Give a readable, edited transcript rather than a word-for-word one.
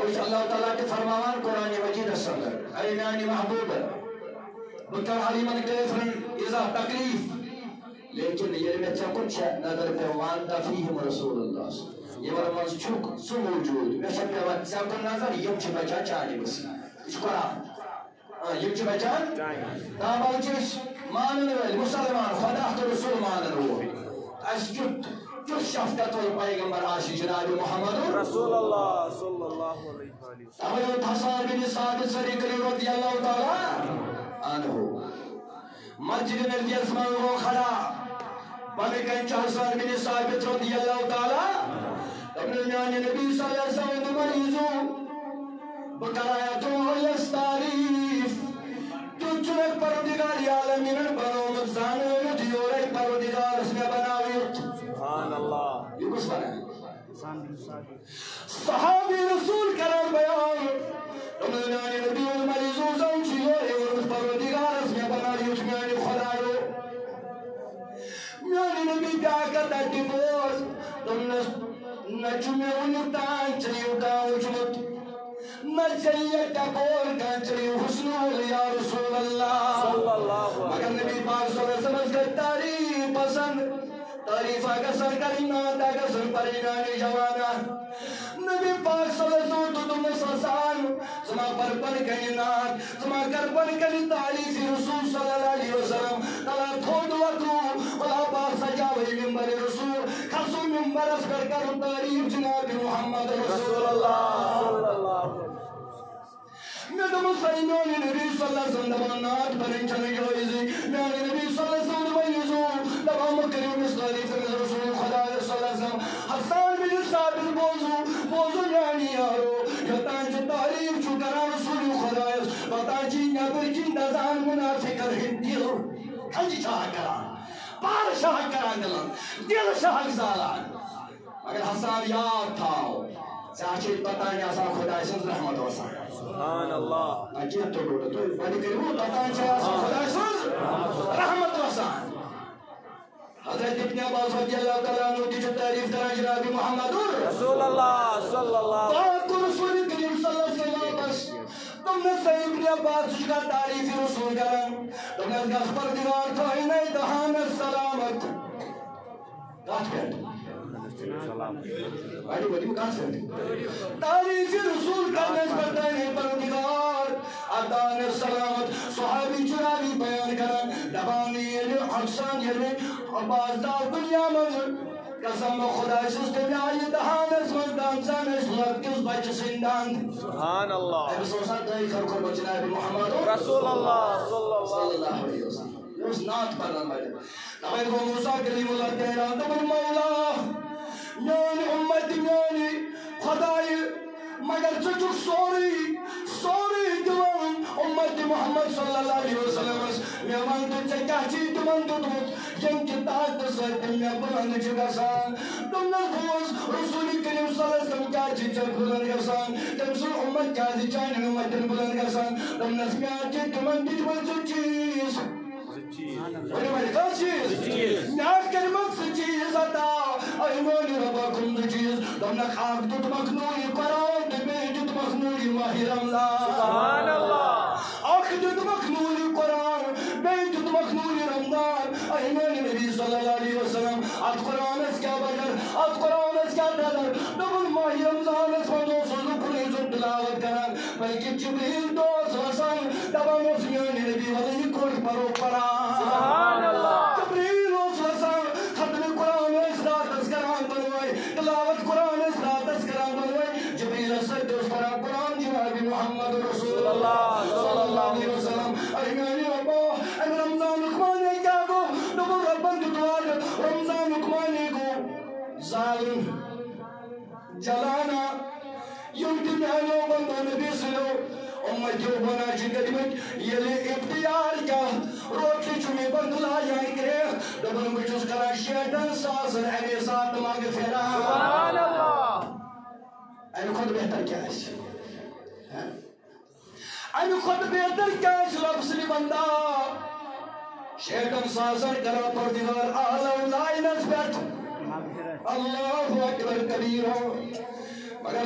اوش اللہ تعالیٰ کے فرمان قرآن مجید صدر اے میانی محبوب بکر حلیمن کیفرن اذا تکلیف لیکن یہ میں چکن چھ نظر پہ وانتا فیہم رسول اللہ یہ ورمز چھک سو موجود میں شب پہ وقت چکن نظر یم چھ بچا چاہی بسی اس قرآن یم چھ بچا تابا چش مانن ویل مسلمان خدا تو رسول مانن ہوئی اس جت شفقت و پیغمبر آشی جناب محمد رسول اللہ صلی اللہ علیہ وسلم حضرت حسان بن ثابت سریقلی رضی اللہ تعالی عنہ مسجد نبی اسمان رو کھڑا بنے کنچ حسان بن ثابت رضی اللہ تعالی ابن میان نبی صلی اللہ علیہ وسلم مریضو بکرایا تو علیس تعریف تو چنک پردگار عالمین بنو مزانو دیورے پردگار اس میں بناویت سبحان اللہ یہ کس بنا ہے صحابی رسول کرم بیان ابن میان نبی مریضو زنچیورے اور پردگار اس میں بناویت میانی خدایو میانی نبی بیاکت دیوز تم نچمے انتان چلیو کاؤچمت نچلیے ٹکور کان چلیو حسنول یا رسول اللہ صلی اللہ مگر نبی پاک صلی اللہ علیہ وسلم کے تعریف پسند تعریف آگا سر کرینات آگا سر پرینانی جوانا نبی پاک صلی اللہ علیہ وسلم تو تم سسان سما پر کنینات سما کر کنی تعریف رسول صلی اللہ علیہ وسلم تلا تھوڑ وقتو ولا بار سجاوی ممبر رسول خصو ممبر اس کر تعریف جناب محمد رسول اللہ صلی اللہ علیہ وسلم میں تو مسلمانی نبی صلی اللہ علیہ وسلم دبانات پرنچن جوئیزی میں نبی صلی اللہ علیہ وسلم دبائیزو دبام کریم اس تعریف میں رسول خدا صلی اللہ علیہ وسلم حسان بن ثابت بوزو یعنی آرو یتان چو تعریف چو کرا رسول خدا بتان چی نبر جن دزان منافقر ہندیل ہنجی چاہ کرا پار شاہ کرا دل شاہ زالان مگر حسان یاد تھاو چاہچے پتانی آسا خدا سنز رحمت وسان سبحان اللہ اجیت تو گوڑا تو بڑی کرو پتانی چاہا آسا خدا سنز رحمت وسان حضرت ابن عباس رضی اللہ تعالیٰ عنہ کی جو تعریف کرا جناب محمد رسول اللہ صلی اللہ علیہ وسلم تو رسول کریم صلی اللہ علیہ وسلم بس تم نے صحیح ابن عباس کا تعریف رسول کرا تم نے اس پر دیوار تو ہی نہیں دہان السلامت کاٹ کر بڑی بڑی مکان سے تعریف رسول کا نسبت ہے پروردگار عطان السلامت صحابی چرابی بیان کرن دبانی یعنی حسان یعنی عباس دار دنیا من قسم خدا سستے آئی دہان اسمت دامزان اسمت کس بچ سندان سبحان اللہ اے سوسات دائی خرکر بچنائے محمد رسول اللہ صلی اللہ علیہ وسلم یہ اس نات پر رہا ہے نمائد کو موسیٰ کلیم اللہ تیران دبر مولا میانی امت میانی خدای مگر چچک سوری دیوان امت محمد صلی اللہ علیہ وسلم میوان تو چکا چی دیوان تو دمت یم کی تاعت سرد میں بلند چکسان تم نرخوز رسول کریم صلی اللہ علیہ وسلم کیا چی چک بلند کرسان تم سر امت کیا دی چائن امت بلند کرسان تم نسمیات چی دیوان دیوان سو چیز بڑی بڑی خاص چیز نیاد کلمت سے چیز عطا ایمانی رباکم سے چیز تم نے خاک دت مخنوری قرآن دبی دت مخنوری ماہی رمضان سبحان اللہ آخ دت مخنوری قرآن بی دت مخنوری رمضان ایمانی نبی صلی اللہ علیہ وسلم ات قرآن اس کیا بجر ات قرآن اس کیا دلر دبن ماہی رمضان اس میں دوسروں کلی زن تلاوت کرن بلکہ جبریل دوست وسن دبن اسمیانی نبی ولی کل پرو قرآن سبحان اللہ جبریل وسن ختم قرآن اس رات اس کران بنوائی تلاوت قرآن اس رات اس کران بنوائی جبریل اسد اس پر قرآن جناب محمد رسول اللہ صلی اللہ علیہ وسلم ایمانی ربا ایم رمضان اکمانے کیا گو دبر ربان دعا رمضان اکمانے کو ظالم جلانا يمكن أن يوبن نبي سلو أمتي وبنا جديد يلي ابتيار كا روتي جمي بندلا يانكره دبن بجوز كلا شيطان سازن أمي سات ما غفرا سبحان الله أنا خد بهتر كاش أنا خد بهتر كاش لبسني بندا شيطان سازن كلا پردگار أعلى لا نسبت الله أكبر كبيرا مگر